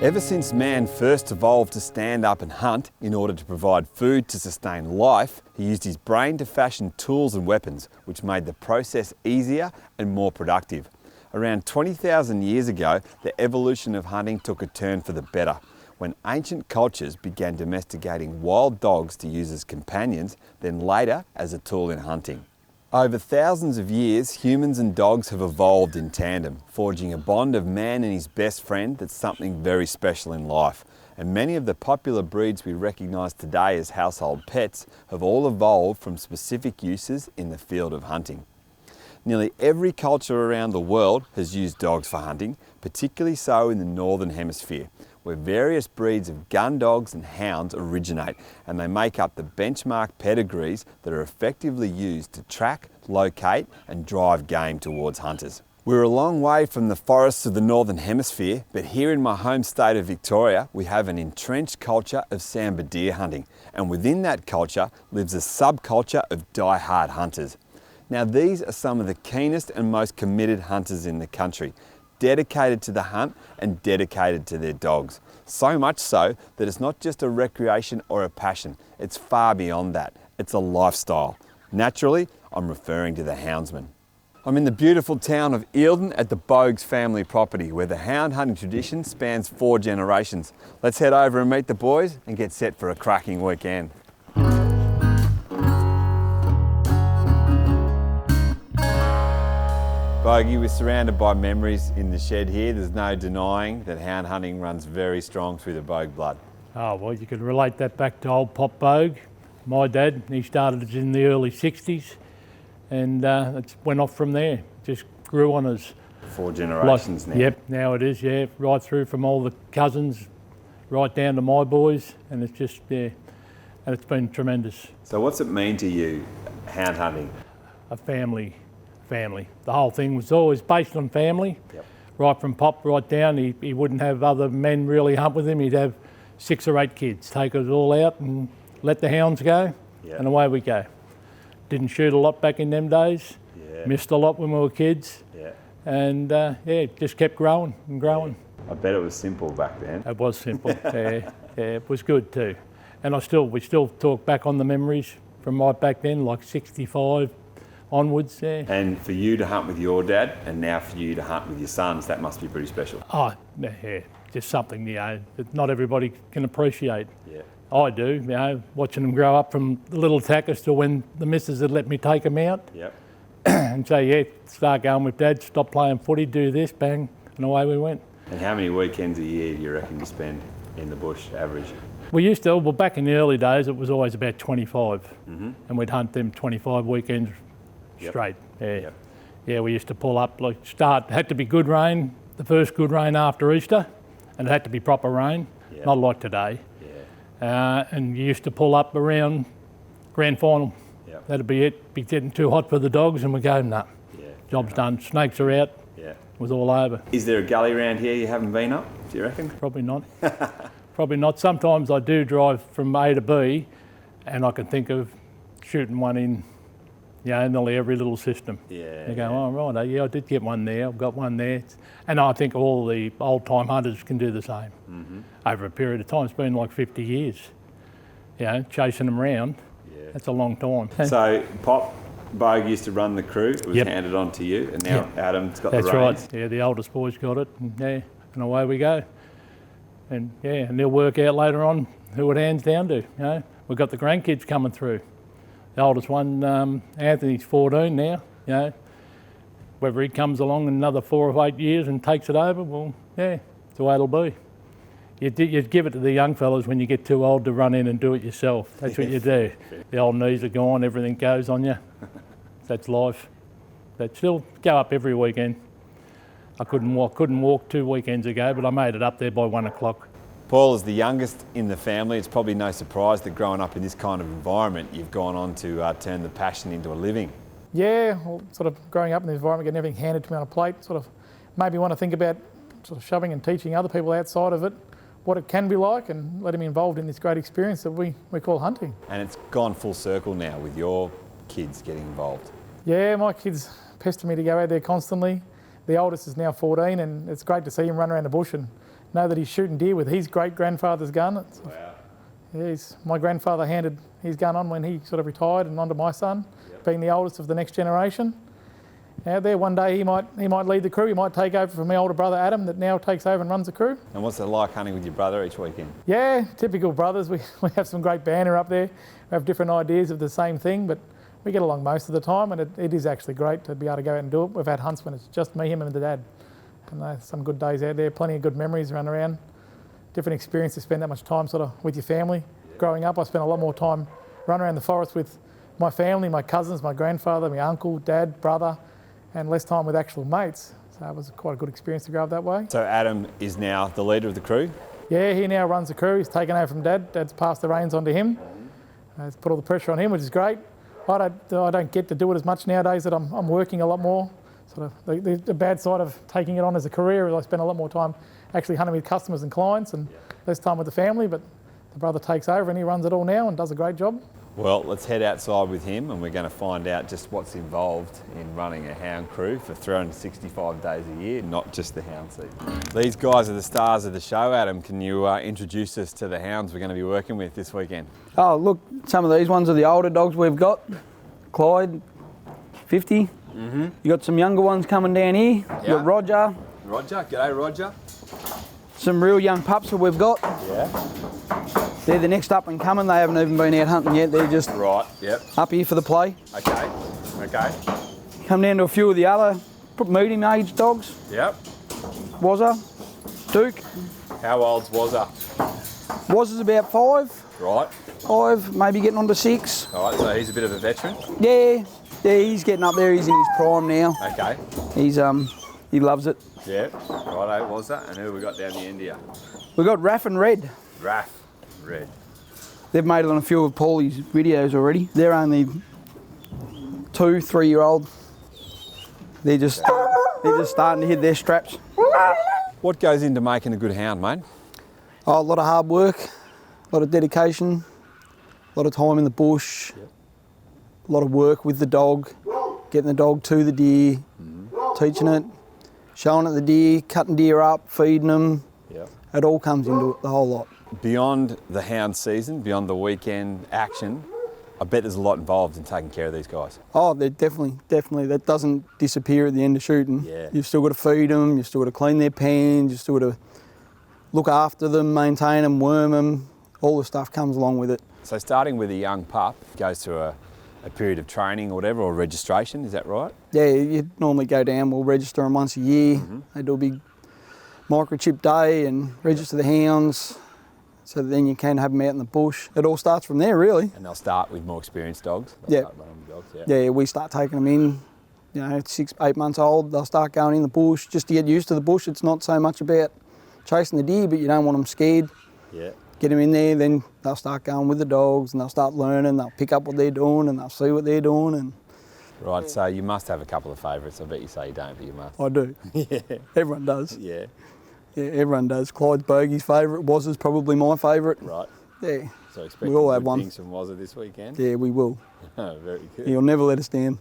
Ever since man first evolved to stand up and hunt in order to provide food to sustain life, he used his brain to fashion tools and weapons, which made the process easier and more productive. Around 20,000 years ago, the evolution of hunting took a turn for the better, when ancient cultures began domesticating wild dogs to use as companions, then later as a tool in hunting. Over thousands of years, humans and dogs have evolved in tandem, forging a bond of man and his best friend that's something very special in life. And many of the popular breeds we recognise today as household pets have all evolved from specific uses in the field of hunting. Nearly every culture around the world has used dogs for hunting, particularly so in the Northern Hemisphere, where various breeds of gun dogs and hounds originate, and they make up the benchmark pedigrees that are effectively used to track, locate and drive game towards hunters. We're a long way from the forests of the Northern Hemisphere, but here in my home state of Victoria, we have an entrenched culture of Sambar deer hunting, and within that culture lives a subculture of die-hard hunters. Now these are some of the keenest and most committed hunters in the country, dedicated to the hunt and dedicated to their dogs. So much so that it's not just a recreation or a passion, it's far beyond that. It's a lifestyle. Naturally, I'm referring to the houndsman. I'm in the beautiful town of Eildon at the Boag's family property, where the hound hunting tradition spans 4 generations. Let's head over and meet the boys and get set for a cracking weekend. Boagy, we're surrounded by memories in the shed here. There's no denying that hound hunting runs very strong through the Boag blood. Oh, well, you could relate that back to old Pop Boag. My dad, he started it in the early 60s and it went off from there. Just grew on us. 4 generations now. Yep, now it is, yeah. Right through from all the cousins, right down to my boys, and it's just, yeah, and it's been tremendous. So what's it mean to you, hound hunting? A family. The whole thing was always based on family. Yep. Right from Pop right down, he wouldn't have other men really hunt with him. He'd have 6 or 8 kids, take us all out and let the hounds go, yep. And away we go. Didn't shoot a lot back in them days, yeah. Missed a lot when we were kids, yeah. And yeah, it just kept growing and growing. Yeah. I bet it was simple back then. It was simple, yeah, it was good too. And we still talk back on the memories from right back then, like 65, onwards, yeah. And for you to hunt with your dad and now for you to hunt with your sons, that must be pretty special. Oh, yeah, just something, that not everybody can appreciate. Yeah. I do, watching them grow up from the little tackers to when the missus had let me take them out. Yep. And say, yeah, start going with Dad, stop playing footy, do this, bang, and away we went. And how many weekends a year do you reckon you spend in the bush, average? We used to, well, back in the early days, it was always about 25. Mm-hmm. And we'd hunt them 25 weekends straight. Yeah. Yep. Yeah, we used to pull up, had to be good rain, the first good rain after Easter, and it had to be proper rain, not like today. Yeah. And you used to pull up around grand final. Yep. That'd be it, be getting too hot for the dogs and we go, nah, job's done, snakes are out, it was all over. Is there a gully around here you haven't been up, do you reckon? Probably not. Probably not. Sometimes I do drive from A to B and I can think of shooting one in, nearly every little system. Yeah. You go, oh, right, yeah, I did get one there, I've got one there. And I think all the old-time hunters can do the same. Mm-hmm. Over a period of time, it's been like 50 years, chasing them around. Yeah. That's a long time. So Pop Boag used to run the crew, it was handed on to you, and now Adam's got the reins. That's right, yeah, the oldest boy's got it, and away we go. And and they'll work out later on who it hands down to, We've got the grandkids coming through. The oldest one, Anthony's 14 now, Whether he comes along in another 4 or 8 years and takes it over, well, it's the way it'll be. You give it to the young fellas when you get too old to run in and do it yourself. That's what you do. The old knees are gone, everything goes on you. That's life. But still go up every weekend. I couldn't walk 2 weekends ago, but I made it up there by 1 o'clock. Paul is the youngest in the family. It's probably no surprise that growing up in this kind of environment, you've gone on to turn the passion into a living. Yeah, well, sort of growing up in the environment, getting everything handed to me on a plate, sort of made me want to think about sort of shoving and teaching other people outside of it. what it can be like and let him involved in this great experience that we call hunting. And it's gone full circle now with your kids getting involved. Yeah, my kids pester me to go out there constantly. The oldest is now 14 and it's great to see him run around the bush and know that he's shooting deer with his great-grandfather's gun. Wow. Yeah, my grandfather handed his gun on when he sort of retired and on to my son, being the oldest of the next generation. Out there, one day he might lead the crew, he might take over from my older brother Adam that now takes over and runs the crew. And what's it like hunting with your brother each weekend? Yeah, typical brothers. We have some great banter up there. We have different ideas of the same thing, but we get along most of the time, and it is actually great to be able to go out and do it. We've had hunts when it's just me, him and the dad. And some good days out there, plenty of good memories run around. Different experience to spend that much time sort of with your family. Growing up, I spent a lot more time running around the forest with my family, my cousins, my grandfather, my uncle, dad, brother, and less time with actual mates. So it was quite a good experience to grow up that way. So Adam is now the leader of the crew? Yeah, he now runs the crew. He's taken over from Dad. Dad's passed the reins on to him. It's put all the pressure on him, which is great. I don't get to do it as much nowadays that I'm working a lot more. Sort of the bad side of taking it on as a career is I spend a lot more time actually hunting with customers and clients and less time with the family, but the brother takes over and he runs it all now and does a great job. Well, let's head outside with him and we're going to find out just what's involved in running a hound crew for 365 days a year, not just the hound season. These guys are the stars of the show. Adam, can you introduce us to the hounds we're going to be working with this weekend? Oh, look, some of these ones are the older dogs we've got. Clyde, 50. You got some younger ones coming down here. You got Roger. Roger, g'day Roger. Some real young pups that we've got. Yeah. They're the next up and coming. They haven't even been out hunting yet. They're just up here for the play. Okay. Come down to a few of the other medium age dogs. Yep. Wazza, Duke. How old's Wazza? Wazza's about 5. Right. 5, maybe getting on to 6. All right, so he's a bit of a veteran? Yeah, he's getting up there. He's in his prime now. Okay. He's he loves it. Yeah. Righto, Wazza. And who have we got down the end here? We've got Raff and Red. Raff. Red. They've made it on a few of Paulie's videos already. They're only 2-3 year old. They're just starting to hit their straps. What goes into making a good hound, mate? Oh, a lot of hard work, a lot of dedication, a lot of time in the bush, a lot of work with the dog, getting the dog to the deer, teaching it, showing it the deer, cutting deer up, feeding them. It all comes into it, the whole lot. Beyond the hound season, beyond the weekend action, I bet there's a lot involved in taking care of these guys. Oh, they're definitely. That doesn't disappear at the end of shooting. Yeah. You've still got to feed them, you've still got to clean their pens, you've still got to look after them, maintain them, worm them. All the stuff comes along with it. So starting with a young pup, goes through a period of training or whatever, or registration, is that right? Yeah, you normally go down, we'll register them once a year. They do a big microchip day and register the hounds. So then you can have them out in the bush. It all starts from there, really. And they'll start with more experienced dogs? Yeah, we start taking them in, 6-8 months old. They'll start going in the bush just to get used to the bush. It's not so much about chasing the deer, but you don't want them scared. Yeah. Get them in there, then they'll start going with the dogs and they'll start learning. They'll pick up what they're doing and they'll see what they're doing. Right, so you must have a couple of favourites. I bet you say you don't, but you must. I do. Yeah. Everyone does. Yeah. Yeah, everyone does. Clyde's Bogey's favourite. Wazza's probably my favourite. Right. Yeah. So expect we all have good one. things from Wazza this weekend? Yeah, we will. Very good. He'll never let us down.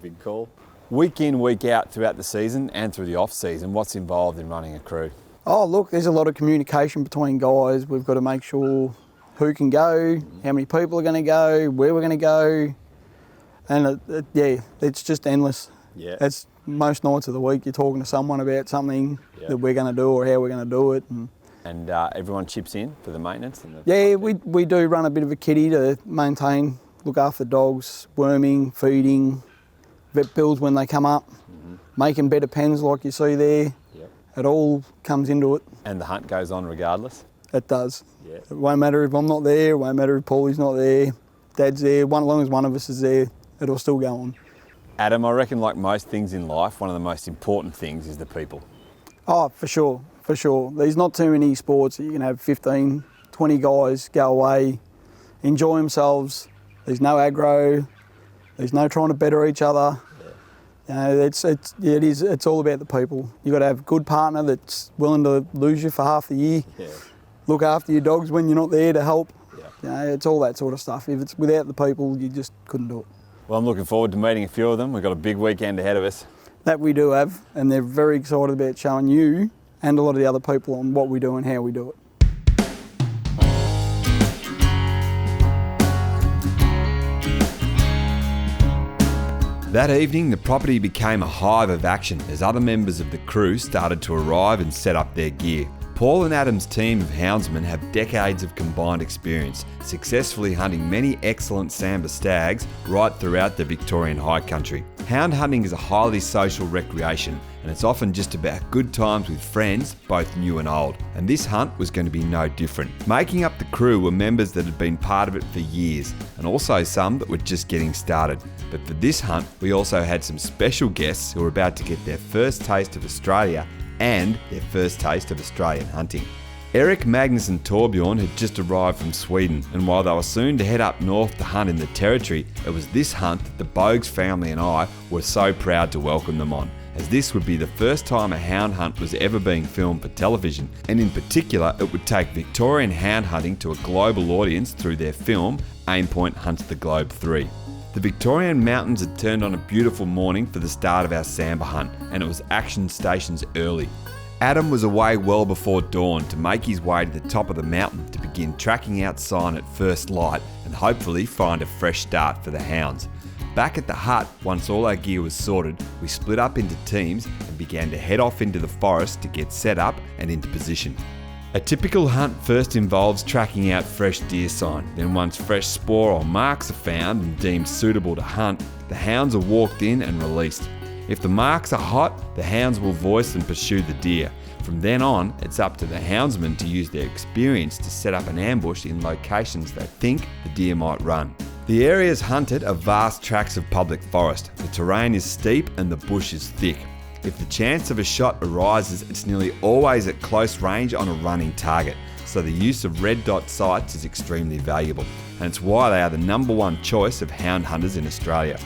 Big call. Week in, week out throughout the season and through the off-season, what's involved in running a crew? Oh, look, there's a lot of communication between guys. We've got to make sure who can go, how many people are going to go, where we're going to go. And it's just endless. Yeah. It's most nights of the week you're talking to someone about something that we're going to do or how we're going to do it. And everyone chips in for the maintenance? We do run a bit of a kitty to maintain, look after dogs, worming, feeding, vet bills when they come up, making better pens like you see there. Yep. It all comes into it. And the hunt goes on regardless? It does. Yeah. It won't matter if I'm not there, it won't matter if Paulie's not there, Dad's there, as long as one of us is there, it'll still go on. Adam, I reckon like most things in life, one of the most important things is the people. Oh, for sure. There's not too many sports that you can have 15, 20 guys go away, enjoy themselves. There's no aggro, there's no trying to better each other. It's all about the people. You've got to have a good partner that's willing to lose you for half the year. Yeah. look after your dogs when you're not there to help. Yeah. You know, it's all that sort of stuff. If it's without the people, you just couldn't do it. Well, I'm looking forward to meeting a few of them. We've got a big weekend ahead of us. That we do have, and they're very excited about showing you and a lot of the other people on what we do and how we do it. That evening, the property became a hive of action as other members of the crew started to arrive and set up their gear. Paul and Adam's team of houndsmen have decades of combined experience, successfully hunting many excellent Sambar stags right throughout the Victorian high country. Hound hunting is a highly social recreation, and it's often just about good times with friends, both new and old. And this hunt was going to be no different. Making up the crew were members that had been part of it for years, and also some that were just getting started. But for this hunt, we also had some special guests who were about to get their first taste of Australia and their first taste of Australian hunting. Erik, Magnus and Torbjorn had just arrived from Sweden, and while they were soon to head up north to hunt in the territory, it was this hunt that the Boag's family and I were so proud to welcome them on, as this would be the first time a hound hunt was ever being filmed for television, and in particular it would take Victorian hound hunting to a global audience through their film Aimpoint Hunts the Globe 3. The Victorian mountains had turned on a beautiful morning for the start of our Sambar hunt, and it was action stations early. Adam was away well before dawn to make his way to the top of the mountain to begin tracking out sign at first light and hopefully find a fresh start for the hounds. Back at the hut, once all our gear was sorted, we split up into teams and began to head off into the forest to get set up and into position. A typical hunt first involves tracking out fresh deer sign, then once fresh spoor or marks are found and deemed suitable to hunt, the hounds are walked in and released. If the marks are hot, the hounds will voice and pursue the deer. From then on, it's up to the houndsmen to use their experience to set up an ambush in locations they think the deer might run. The areas hunted are vast tracts of public forest. The terrain is steep and the bush is thick. If the chance of a shot arises, it's nearly always at close range on a running target, so the use of red dot sights is extremely valuable, and it's why they are the #1 choice of hound hunters in Australia.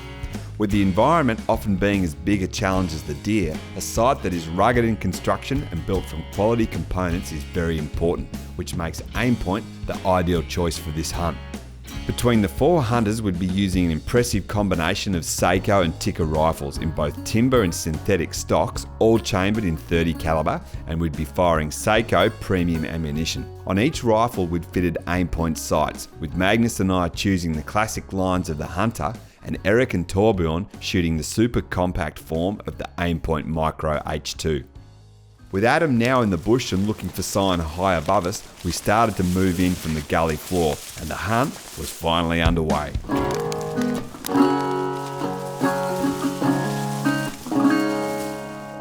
With the environment often being as big a challenge as the deer, a sight that is rugged in construction and built from quality components is very important, which makes Aimpoint the ideal choice for this hunt. Between the 4 hunters, we'd be using an impressive combination of Seiko and Tikka rifles in both timber and synthetic stocks, all chambered in .30 caliber, and we'd be firing Seiko premium ammunition. On each rifle we'd fitted Aimpoint sights, with Magnus and I choosing the classic lines of the Hunter, and Erik and Torbjorn shooting the super compact form of the Aimpoint Micro H2. With Adam now in the bush and looking for sign high above us, we started to move in from the gully floor, and the hunt was finally underway.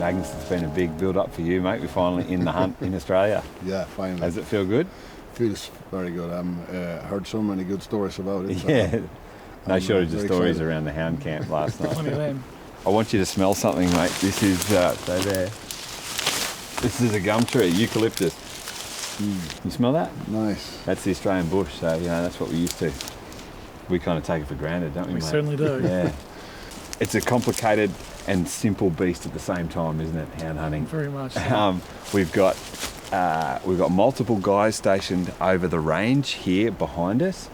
Magnus, it's been a big build-up for you, mate. We're finally in the hunt in Australia. Yeah, finally. Does it feel good? Feels very good. I heard so many good stories about it. Yeah. No shortage of very stories excited. around the hound camp last night. Plenty of them. I want you to smell something, mate. This is, stay there. This is a gum tree, eucalyptus. You smell that? Nice. That's the Australian bush, so you know that's what we're used to. We kind of take it for granted, don't we, We mate? certainly do. Yeah. It's a complicated and simple beast at the same time, isn't it? Hound hunting. Very much. So. We've got multiple guys stationed over the range here behind us.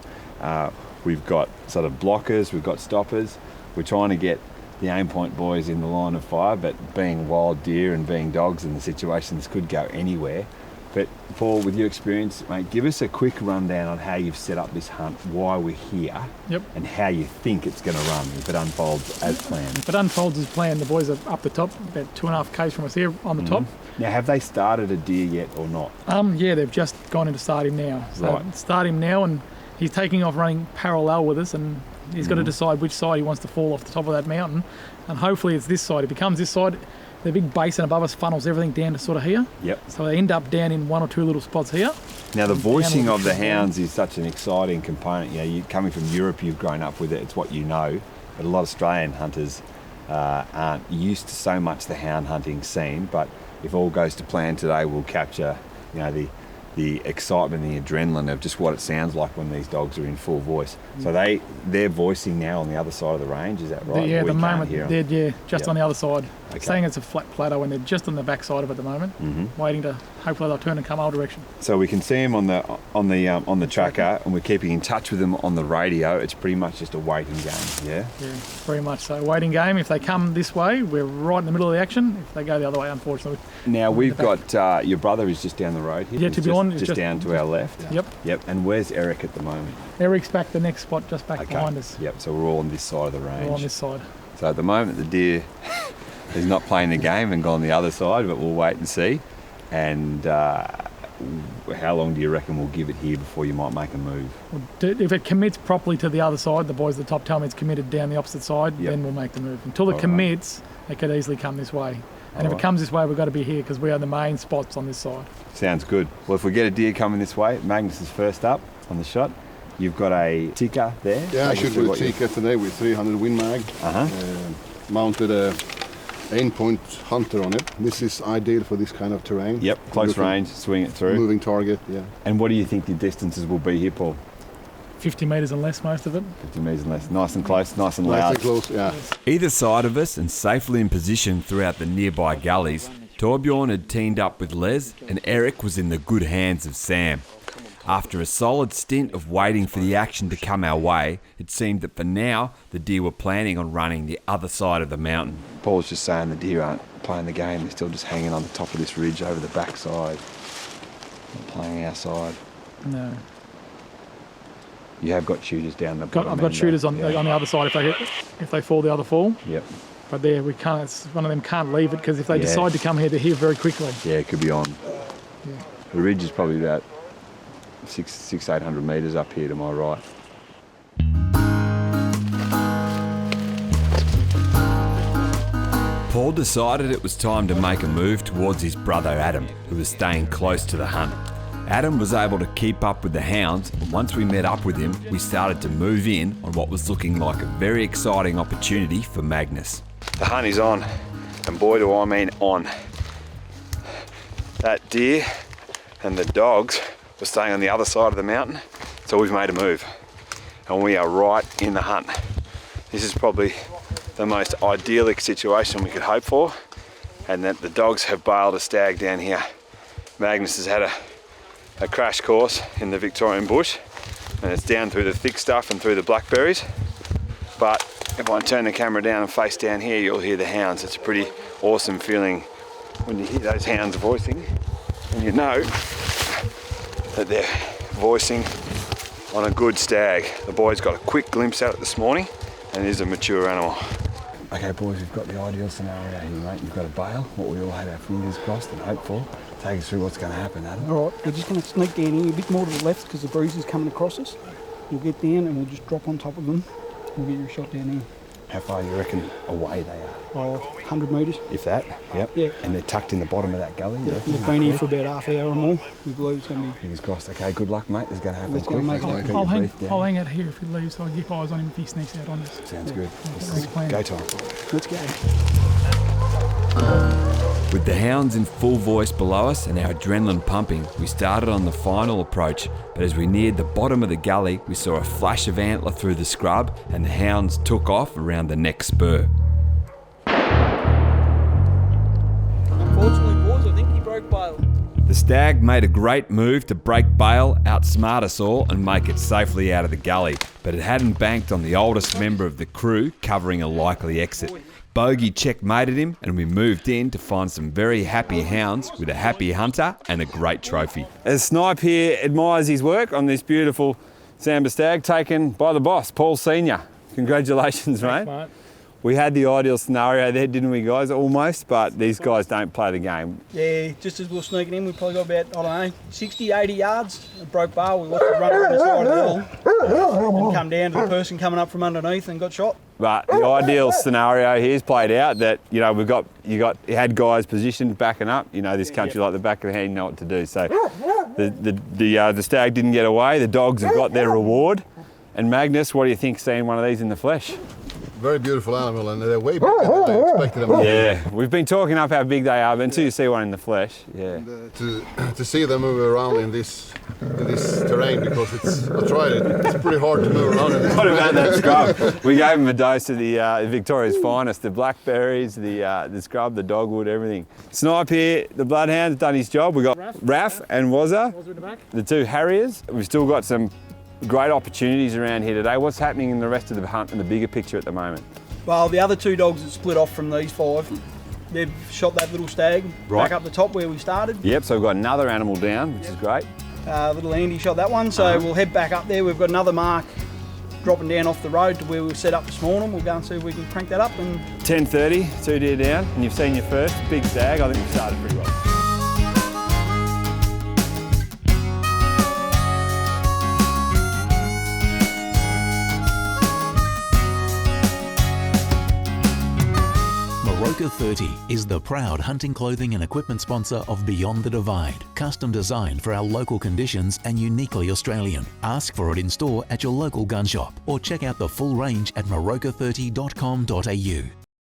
We've got sort of blockers, we've got stoppers. We're trying to get the Aimpoint boys in the line of fire, but being wild deer and being dogs in the situations could go anywhere. But Paul, with your experience, mate, give us a quick rundown on how you've set up this hunt, why we're here, Yep. and how you think it's going to run if it unfolds as planned. If it unfolds as planned, the boys are up the top, about 2.5 k's from us here on the top. Now, have they started a deer yet or not? Yeah, they've just gone into start him now. So Right. start him now, and he's taking off running parallel with us, and he's got to decide which side he wants to fall off the top of that mountain. And hopefully it's this side. It becomes this side. The big basin above us funnels everything down to sort of here. Yep. So they end up down in 1 or 2 little spots here. Now, the voicing Down of the on the- hounds is such an exciting component. You know, you coming from Europe, you've grown up with it. It's what you know. But a lot of Australian hunters aren't used to so much the hound hunting scene. But if all goes to plan today, we'll capture, you know, the excitement, the adrenaline of just what it sounds like when these dogs are in full voice. So they're voicing now on the other side of the range, is that right? Yeah, at We the can't moment hear 'em. they're just on the other side. Okay. Saying it's a flat plateau and they're just on the back side of it at the moment, waiting to hopefully they'll turn and come our direction. So we can see them on the tracker, and we're keeping in touch with them on the radio. It's pretty much just a waiting game, yeah? Yeah, very much so. Waiting game. If they come this way, we're right in the middle of the action. If they go the other way, unfortunately. Now we've got your brother is just down the road here. Yeah, He's to be honest, just down to our left. Yep. Yep. And where's Erik at the moment? Eric's back the next spot, just back behind us. Yep. So we're all on this side of the range. We're on this side. So at the moment the deer is not playing the game and gone the other side, but we'll wait and see. And how long do you reckon we'll give it here before you might make a move? Well, if it commits properly to the other side, the boys at the top tell me it's committed down the opposite side, Yep. then we'll make the move. Until it commits, it could easily come this way. And if Alright. it comes this way, we've got to be here because we are the main spots on this side. Sounds good. Well, if we get a deer coming this way, Magnus is first up on the shot. You've got a ticker there. Yeah, I Take us shoot through with a what you- ticker today with 300 Win Mag. Mounted a Aimpoint Hunter on it. This is ideal for this kind of terrain. Yep, close Looking- range, swing it through. Moving target, yeah. And what do you think the distances will be here, Paul? 50 metres and less, most of it. 50 metres and less. Nice and close, nice and Nice loud. and close, yeah. Either side of us and safely in position throughout the nearby gullies, Torbjorn had teamed up with Les and Erik was in the good hands of Sam. After a solid stint of waiting for the action to come our way, it seemed that for now, the deer were planning on running the other side of the mountain. Paul's just saying the deer aren't playing the game, they're still just hanging on the top of this ridge over the backside, not playing our side. No. You have got shooters down the bottom. I've got end, shooters on yeah. the other side if they fall the other fall. Yep. But there, we can't. One of them can't leave it because if they Yeah. decide to come here, they're here very quickly. Yeah, it could be on. Yeah. The ridge is probably about 800 metres up here to my right. Paul decided it was time to make a move towards his brother Adam, who was staying close to the hunt. Adam was able to keep up with the hounds, and once we met up with him, we started to move in on what was looking like a very exciting opportunity for Magnus. The hunt is on, and boy do I mean on. That deer and the dogs were staying on the other side of the mountain, so we've made a move, and we are right in the hunt. This is probably the most idyllic situation we could hope for, and that the dogs have bailed a stag down here. Magnus has had a crash course in the Victorian bush, and it's down through the thick stuff and through the blackberries. But if I turn the camera down and face down here, you'll hear the hounds. It's a pretty awesome feeling when you hear those hounds voicing, and you know that they're voicing on a good stag. The boys got a quick glimpse at it this morning, and it is a mature animal. Okay boys, we've got the ideal scenario here, mate. You've got a bail, what we all had our fingers crossed and hoped for. Take us through what's going to happen, Adam. All right, we're just going to sneak down here a bit more to the left because the breeze is coming across us. We'll get down and we'll just drop on top of them. We'll get you a shot down here. How far do you reckon away they are? Oh, 100 metres. If that, yep. Yeah. And they're tucked in the bottom of that gully? Yeah, we've been here for about half an hour or more. We believe it's going to be... Fingers crossed. Okay, good luck, mate. This is going to happen Let's go, quick. mate. Keep your I'll breath down. hang out here if he leaves, so I'll keep eyes on him if he sneaks out on us. Sounds good. That's the plan. Go time. Let's go. With the hounds in full voice below us and our adrenaline pumping, we started on the final approach, but as we neared the bottom of the gully, we saw a flash of antler through the scrub and the hounds took off around the next spur. Unfortunately, boys, I think he broke bail. The stag made a great move to break bail, outsmart us all and make it safely out of the gully, but it hadn't banked on the oldest member of the crew covering a likely exit. Bogey checkmated him and we moved in to find some very happy hounds with a happy hunter and a great trophy. As Snipe here admires his work on this beautiful Sambar stag taken by the boss, Paul Senior. Congratulations, mate. Mate. We had the ideal scenario there, didn't we guys? Almost, but these guys don't play the game. Yeah, just as we were sneaking in, we probably got about, I don't know, 60, 80 yards. It broke bail. We lost the run on the side of the hill and come down to the person coming up from underneath and got shot. But the ideal scenario here's played out that, you know, you had guys positioned backing up, you know, this country like the back of the hand, you know what to do. So the stag didn't get away, the dogs have got their reward. And Magnus, what do you think seeing one of these in the flesh? very beautiful animal, and they're way bigger than I expected them. Yeah, we've been talking up how big they are, but until you see one in the flesh, yeah. And, to see them move around in this terrain, because I tried it. It's pretty hard to move around in this. What about that scrub? We gave him a dose of the Victoria's finest, the blackberries, the scrub, the dogwood, everything. Snipe here, the bloodhound's done his job. We got Raf and Wazza, in the back. the two harriers. We've still got some great opportunities around here today. What's happening in the rest of the hunt and the bigger picture at the moment? Well, the other two dogs that split off from these 5, they've shot that little stag Right. back up the top where we started. Yep, so we've got another animal down, which is great. Little Andy shot that one, so we'll head back up there. We've got another mark dropping down off the road to where we were set up this morning. We'll go and see if we can crank that up. And 10:30, 2 deer down, and you've seen your first big stag. I think we've started pretty well. Maroka 30 is the proud hunting clothing and equipment sponsor of Beyond the Divide. Custom designed for our local conditions and uniquely Australian. Ask for it in store at your local gun shop or check out the full range at maroka30.com.au.